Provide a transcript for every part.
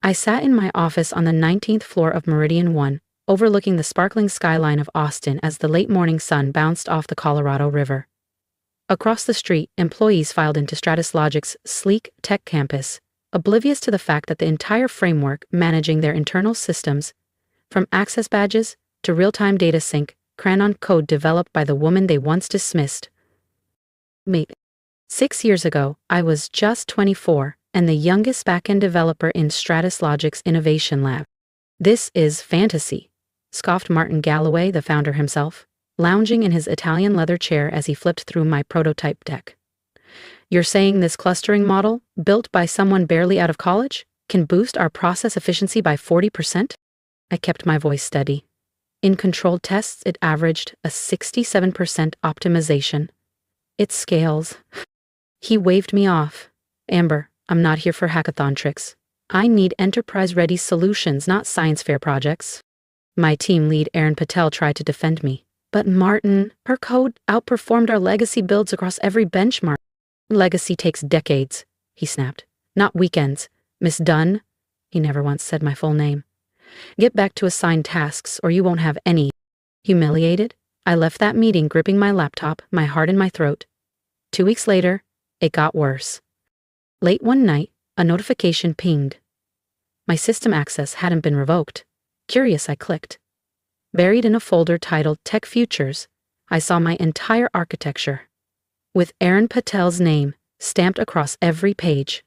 I sat in my office on the 19th floor of Meridian 1, overlooking the sparkling skyline of Austin as the late morning sun bounced off the Colorado River. Across the street, employees filed into Stratus Logic's sleek tech campus, oblivious to the fact that the entire framework managing their internal systems, from access badges to real-time data sync, ran on code developed by the woman they once dismissed. Mate. 6 years ago, I was just 24 and the youngest backend developer in Stratus Logic's innovation lab. "This is fantasy," scoffed Martin Galloway, the founder himself, lounging in his Italian leather chair as he flipped through my prototype deck. "You're saying this clustering model, built by someone barely out of college, can boost our process efficiency by 40%? I kept my voice steady. In controlled tests, it averaged a 67% optimization. It scales. He waved me off. "Amber, I'm not here for hackathon tricks. I need enterprise-ready solutions, not science fair projects." My team lead, Aaron Patel, tried to defend me. "But Martin, her code outperformed our legacy builds across every benchmark." "Legacy takes decades," he snapped. "Not weekends. Miss Dunn," he never once said my full name, "get back to assigned tasks or you won't have any." Humiliated, I left that meeting gripping my laptop, my heart in my throat. 2 weeks later, it got worse. Late one night, a notification pinged. My system access hadn't been revoked. Curious, I clicked. Buried in a folder titled Tech Futures, I saw my entire architecture, with Aaron Patel's name stamped across every page.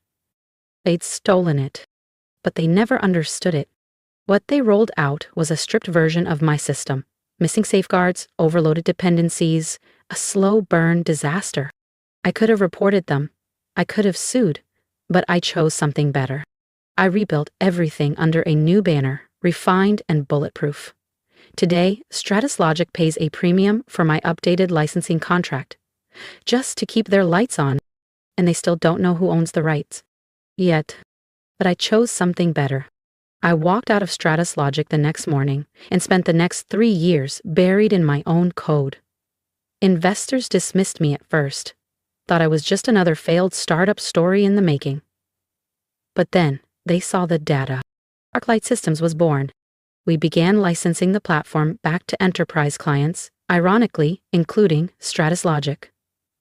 They'd stolen it, but they never understood it. What they rolled out was a stripped version of my system, missing safeguards, overloaded dependencies, a slow burn disaster. I could have reported them. I could have sued, but I chose something better. I rebuilt everything under a new banner, refined and bulletproof. Today, Stratus Logic pays a premium for my updated licensing contract, just to keep their lights on, and they still don't know who owns the rights. Yet. But I chose something better. I walked out of Stratus Logic the next morning and spent the next 3 years buried in my own code. Investors dismissed me at first, thought I was just another failed startup story in the making. But then, they saw the data. ArcLight Systems was born. We began licensing the platform back to enterprise clients, ironically, including Stratus Logic.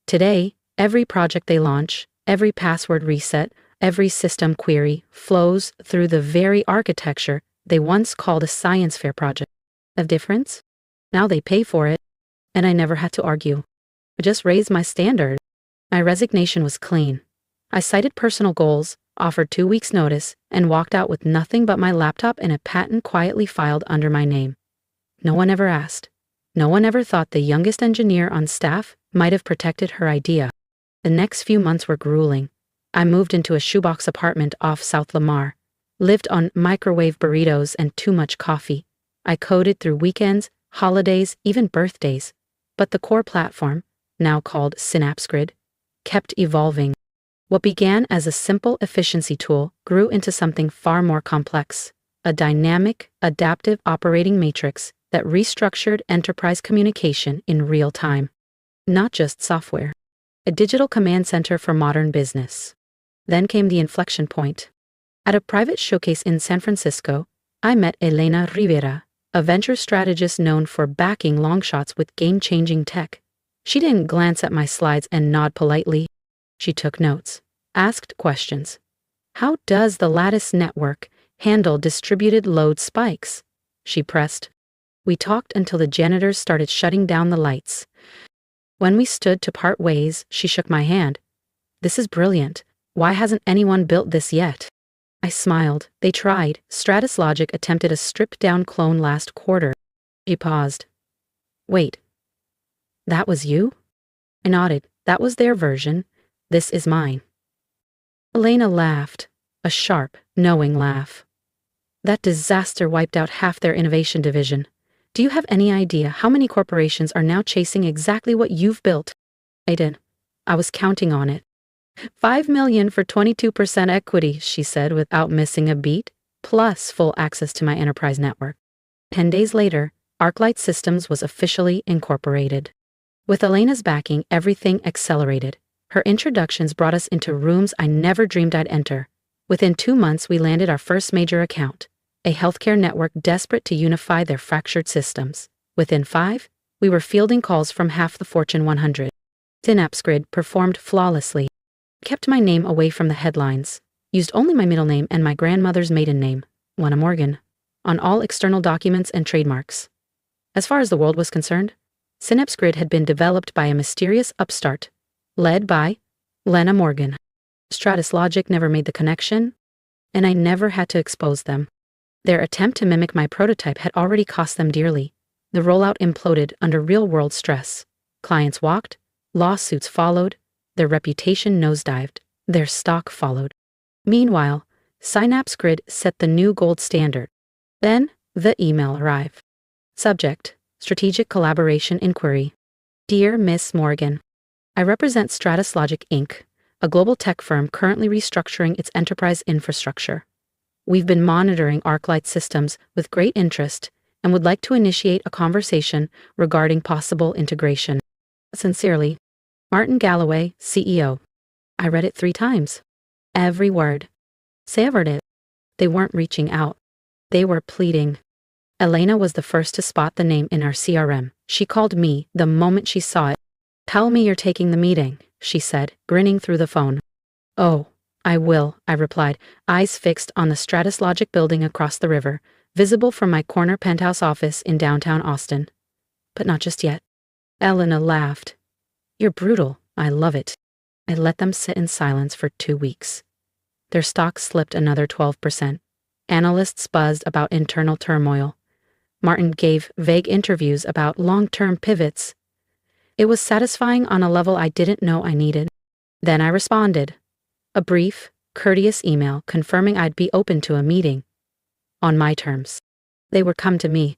Today, every project they launch, every password reset, every system query flows through the very architecture they once called a science fair project. The difference? Now they pay for it, and I never had to argue. I just raised my standard. My resignation was clean. I cited personal goals, offered 2 weeks' notice, and walked out with nothing but my laptop and a patent quietly filed under my name. No one ever asked. No one ever thought the youngest engineer on staff might have protected her idea. The next few months were grueling. I moved into a shoebox apartment off South Lamar, lived on microwave burritos and too much coffee. I coded through weekends, holidays, even birthdays. But the core platform, now called SynapseGrid, kept evolving. What began as a simple efficiency tool grew into something far more complex, a dynamic, adaptive operating matrix that restructured enterprise communication in real time. Not just software. A digital command center for modern business. Then came the inflection point. At a private showcase in San Francisco, I met Elena Rivera, a venture strategist known for backing longshots with game-changing tech. She didn't glance at my slides and nod politely. She took notes, asked questions. "How does the Lattice network handle distributed load spikes?" she pressed. We talked until the janitors started shutting down the lights. When we stood to part ways, she shook my hand. "This is brilliant. Why hasn't anyone built this yet?" I smiled. "They tried. Stratus Logic attempted a stripped-down clone last quarter." She paused. "Wait. That was you?" I nodded. "That was their version. This is mine." Elena laughed, a sharp, knowing laugh. "That disaster wiped out half their innovation division. Do you have any idea how many corporations are now chasing exactly what you've built?" I did. I was counting on it. $5 million for 22% equity, she said without missing a beat, plus full access to my enterprise network. 10 days later, ArcLight Systems was officially incorporated. With Elena's backing, everything accelerated. Her introductions brought us into rooms I never dreamed I'd enter. Within 2 months, we landed our first major account, a healthcare network desperate to unify their fractured systems. Within 5, we were fielding calls from half the Fortune 100. SynapseGrid performed flawlessly. Kept my name away from the headlines. Used only my middle name and my grandmother's maiden name, Lena Morgan, on all external documents and trademarks. As far as the world was concerned, SynapseGrid had been developed by a mysterious upstart, led by Lena Morgan. Stratus Logic never made the connection, and I never had to expose them. Their attempt to mimic my prototype had already cost them dearly. The rollout imploded under real-world stress. Clients walked, lawsuits followed, their reputation nosedived, their stock followed. Meanwhile, SynapseGrid set the new gold standard. Then, the email arrived. Subject: Strategic Collaboration Inquiry. Dear Miss Morgan, I represent Stratus Logic Inc., a global tech firm currently restructuring its enterprise infrastructure. We've been monitoring ArcLight systems with great interest and would like to initiate a conversation regarding possible integration. Sincerely, Martin Galloway, CEO. I read it 3 times. Every word. Savored it. They weren't reaching out. They were pleading. Elena was the first to spot the name in our CRM. She called me the moment she saw it. Tell me you're taking the meeting, she said, grinning through the phone. Oh, I will, I replied, eyes fixed on the Stratus Logic building across the river, visible from my corner penthouse office in downtown Austin. But not just yet. Elena laughed. You're brutal. I love it. I let them sit in silence for 2 weeks. Their stock slipped another 12%. Analysts buzzed about internal turmoil. Martin gave vague interviews about long-term pivots. It was satisfying on a level I didn't know I needed. Then I responded. A brief, courteous email confirming I'd be open to a meeting. On my terms. They would come to me.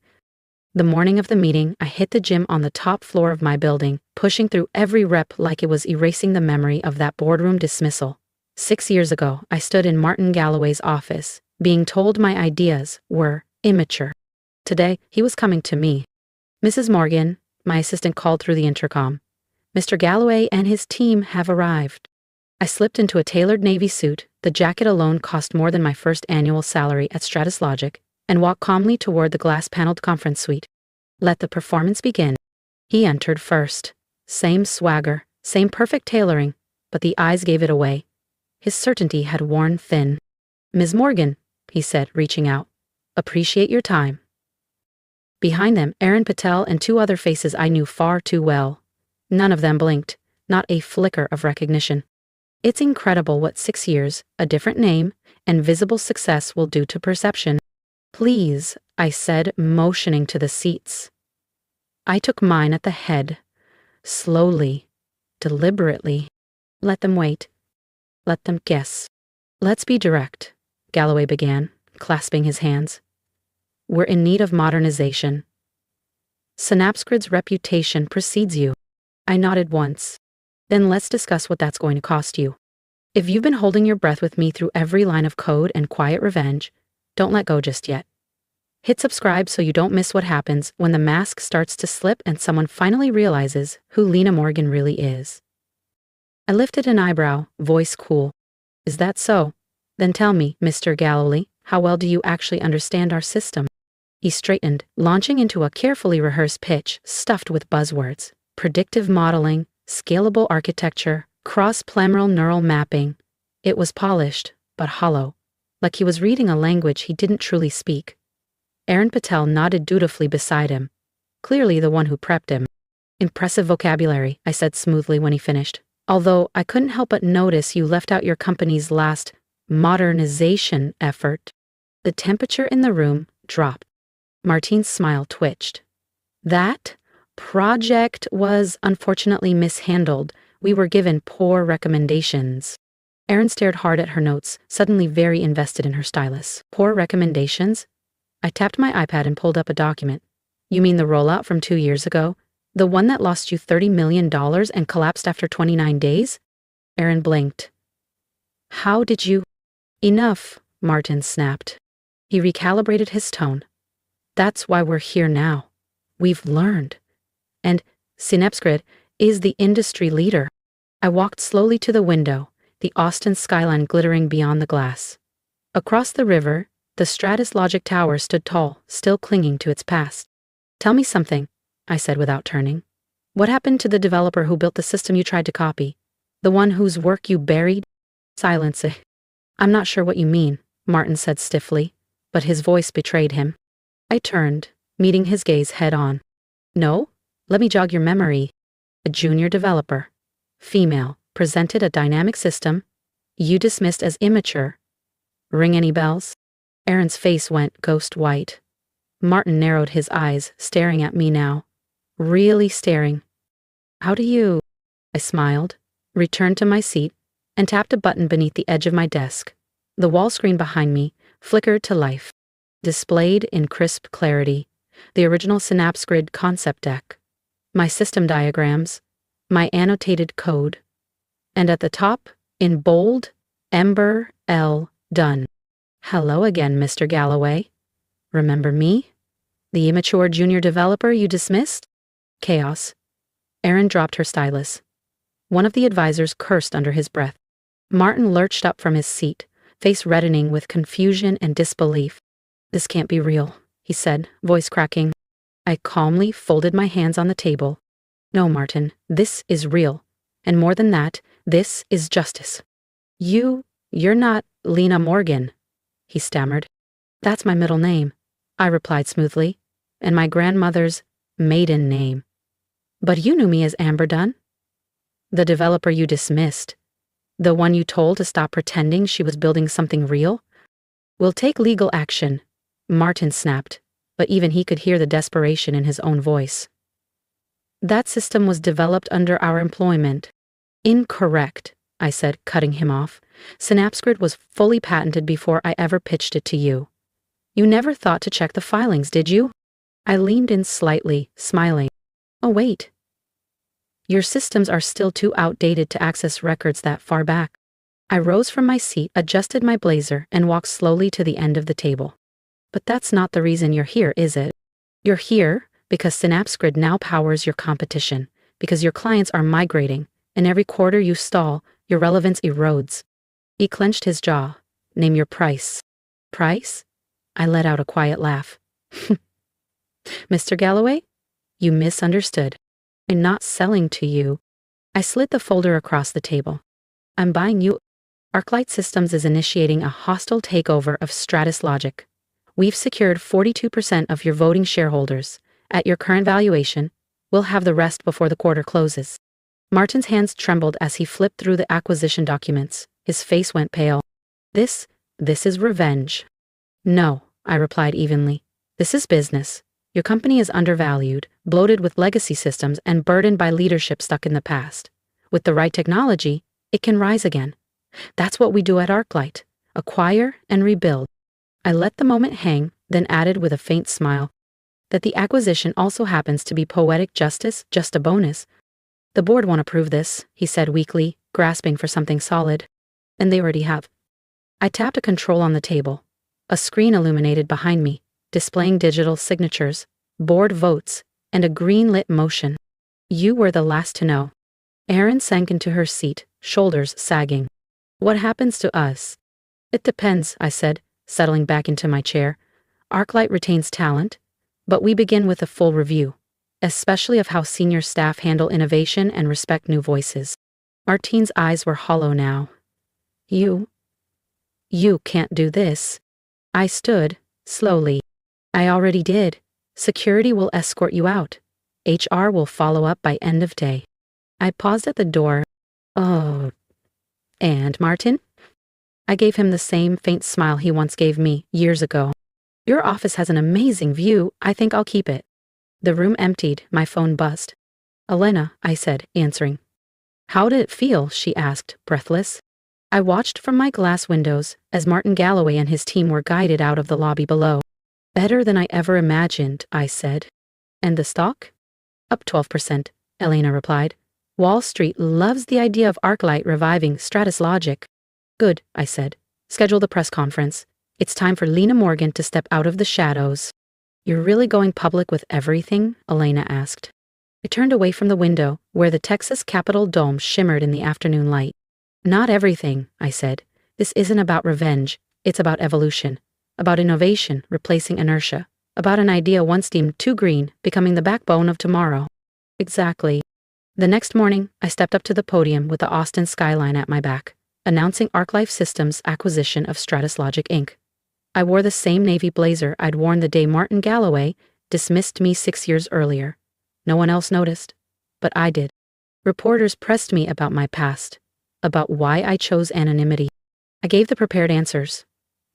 The morning of the meeting, I hit the gym on the top floor of my building, pushing through every rep like it was erasing the memory of that boardroom dismissal. 6 years ago, I stood in Martin Galloway's office, being told my ideas were immature. Today, he was coming to me. Mrs. Morgan, my assistant called through the intercom. Mr. Galloway and his team have arrived. I slipped into a tailored navy suit, the jacket alone cost more than my first annual salary at Stratus Logic, and walked calmly toward the glass-paneled conference suite. Let the performance begin. He entered first. Same swagger, same perfect tailoring, but the eyes gave it away. His certainty had worn thin. Ms. Morgan, he said, reaching out. Appreciate your time. Behind them, Aaron Patel and 2 other faces I knew far too well. None of them blinked, not a flicker of recognition. It's incredible what 6 years, a different name, and visible success will do to perception. Please, I said, motioning to the seats. I took mine at the head. Slowly, deliberately. Let them wait. Let them guess. Let's be direct, Galloway began, clasping his hands. We're in need of modernization. SynapseGrid's reputation precedes you. I nodded once. Then let's discuss what that's going to cost you. If you've been holding your breath with me through every line of code and quiet revenge, don't let go just yet. Hit subscribe so you don't miss what happens when the mask starts to slip and someone finally realizes who Lena Morgan really is. I lifted an eyebrow, voice cool. Is that so? Then tell me, Mr. Galloway, how well do you actually understand our system? He straightened, launching into a carefully rehearsed pitch stuffed with buzzwords. Predictive modeling, scalable architecture, cross-planar neural mapping. It was polished, but hollow, like he was reading a language he didn't truly speak. Aaron Patel nodded dutifully beside him, clearly the one who prepped him. Impressive vocabulary, I said smoothly when he finished, although I couldn't help but notice you left out your company's last modernization effort. The temperature in the room dropped. Martine's smile twitched. That project was unfortunately mishandled. We were given poor recommendations. Erin stared hard at her notes, suddenly very invested in her stylus. Poor recommendations? I tapped my iPad and pulled up a document. You mean the rollout from 2 years ago? The one that lost you $30 million and collapsed after 29 days? Erin blinked. How did you? Enough, Martin snapped. He recalibrated his tone. That's why we're here now. We've learned. And SynapseGrid is the industry leader. I walked slowly to the window, the Austin skyline glittering beyond the glass. Across the river, the Stratus Logic Tower stood tall, still clinging to its past. Tell me something, I said without turning. What happened to the developer who built the system you tried to copy? The one whose work you buried? Silence. I'm not sure what you mean, Martin said stiffly, but his voice betrayed him. I turned, meeting his gaze head on. No? Let me jog your memory. A junior developer, female, presented a dynamic system you dismissed as immature. Ring any bells? Aaron's face went ghost white. Martin narrowed his eyes, staring at me now. Really staring. How do you? I smiled, returned to my seat, and tapped a button beneath the edge of my desk. The wall screen behind me flickered to life. Displayed in crisp clarity, the original Synapse Grid concept deck, my system diagrams, my annotated code, and at the top, in bold, Ember L. Done. Hello again, Mr. Galloway. Remember me? The immature junior developer you dismissed? Chaos. Aaron dropped her stylus. One of the advisors cursed under his breath. Martin lurched up from his seat, face reddening with confusion and disbelief. This can't be real, he said, voice cracking. I calmly folded my hands on the table. No, Martin, this is real. And more than that, this is justice. You're not Lena Morgan, he stammered. That's my middle name, I replied smoothly, and my grandmother's maiden name. But you knew me as Amber Dunn? The developer you dismissed. The one you told to stop pretending she was building something real? We'll take legal action, Martin snapped, but even he could hear the desperation in his own voice. That system was developed under our employment. Incorrect, I said, cutting him off. Synapse Grid was fully patented before I ever pitched it to you. You never thought to check the filings, did you? I leaned in slightly, smiling. Oh, wait. Your systems are still too outdated to access records that far back. I rose from my seat, adjusted my blazer, and walked slowly to the end of the table. But that's not the reason you're here, is it? You're here because Synapse Grid now powers your competition, because your clients are migrating, and every quarter you stall, your relevance erodes. He clenched his jaw. Name your price. Price? I let out a quiet laugh. Mr. Galloway? You misunderstood. I'm not selling to you. I slid the folder across the table. I'm buying you. Arclight Systems is initiating a hostile takeover of Stratus Logic. We've secured 42% of your voting shareholders. At your current valuation, we'll have the rest before the quarter closes. Martin's hands trembled as he flipped through the acquisition documents. His face went pale. This is revenge. No, I replied evenly. This is business. Your company is undervalued, bloated with legacy systems, and burdened by leadership stuck in the past. With the right technology, it can rise again. That's what we do at Arclight. Acquire and rebuild. I let the moment hang, then added with a faint smile, that the acquisition also happens to be poetic justice, just a bonus. The board won't approve this, he said weakly, grasping for something solid. And they already have. I tapped a control on the table. A screen illuminated behind me, displaying digital signatures, board votes, and a green-lit motion. You were the last to know. Erin sank into her seat, shoulders sagging. What happens to us? It depends, I said, settling back into my chair. Arclight retains talent, but we begin with a full review, especially of how senior staff handle innovation and respect new voices. Martine's eyes were hollow now. You can't do this. I stood, slowly. I already did. Security will escort you out. HR will follow up by end of day. I paused at the door. Oh. And Martin? I gave him the same faint smile he once gave me, years ago. Your office has an amazing view. I think I'll keep it. The room emptied, my phone buzzed. Elena, I said, answering. How did it feel? She asked, breathless. I watched from my glass windows as Martin Galloway and his team were guided out of the lobby below. Better than I ever imagined, I said. And the stock? Up 12%, Elena replied. Wall Street loves the idea of Arclight reviving Stratus Logic. Good, I said. Schedule the press conference. It's time for Lena Morgan to step out of the shadows. You're really going public with everything? Elena asked. I turned away from the window, where the Texas Capitol dome shimmered in the afternoon light. Not everything, I said. This isn't about revenge. It's about evolution, about innovation replacing inertia, about an idea once deemed too green becoming the backbone of tomorrow. Exactly. The next morning, I stepped up to the podium with the Austin skyline at my back, announcing ArcLife Systems' acquisition of Stratus Logic Inc. I wore the same navy blazer I'd worn the day Martin Galloway dismissed me 6 years earlier. No one else noticed, but I did. Reporters pressed me about my past, about why I chose anonymity. I gave the prepared answers.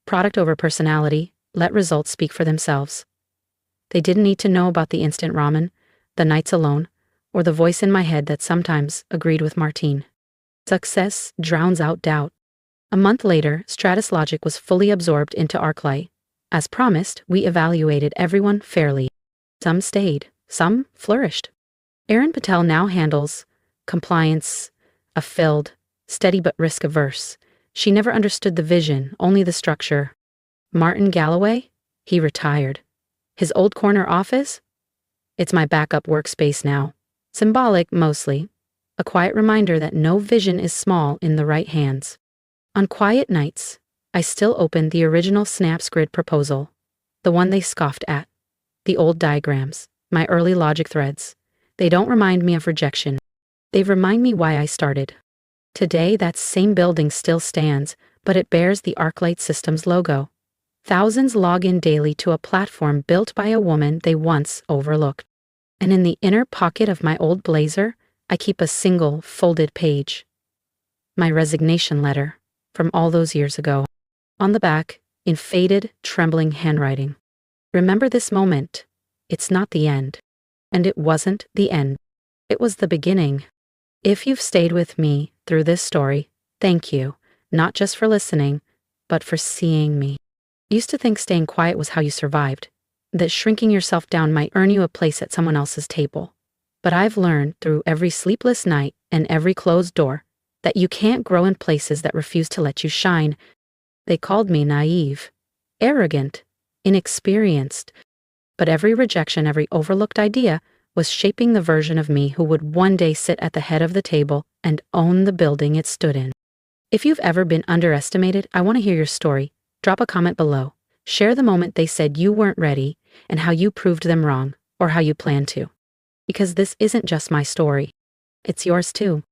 Product over personality, let results speak for themselves. They didn't need to know about the instant ramen, the nights alone, or the voice in my head that sometimes agreed with Martine. Success drowns out doubt. A month later, Stratus Logic was fully absorbed into ArcLight. As promised, we evaluated everyone fairly. Some stayed, some flourished. Erin Patel now handles compliance, a filled, steady but risk-averse. She never understood the vision, only the structure. Martin Galloway? He retired. His old corner office? It's my backup workspace now. Symbolic, mostly. A quiet reminder that no vision is small in the right hands. On quiet nights, I still open the original Snaps grid proposal, the one they scoffed at. The old diagrams, my early logic threads. They don't remind me of rejection. They remind me why I started. Today, that same building still stands, but it bears the ArcLight Systems logo. Thousands log in daily to a platform built by a woman they once overlooked. And in the inner pocket of my old blazer, I keep a single, folded page. My resignation letter, from all those years ago. On the back, in faded, trembling handwriting. Remember this moment. It's not the end. And it wasn't the end. It was the beginning. If you've stayed with me through this story, thank you, not just for listening, but for seeing me. I used to think staying quiet was how you survived, that shrinking yourself down might earn you a place at someone else's table. But I've learned through every sleepless night and every closed door that you can't grow in places that refuse to let you shine. They called me naive, arrogant, inexperienced. But every rejection, every overlooked idea was shaping the version of me who would one day sit at the head of the table and own the building it stood in. If you've ever been underestimated, I want to hear your story. Drop a comment below. Share the moment they said you weren't ready and how you proved them wrong, or how you plan to. Because this isn't just my story. It's yours too.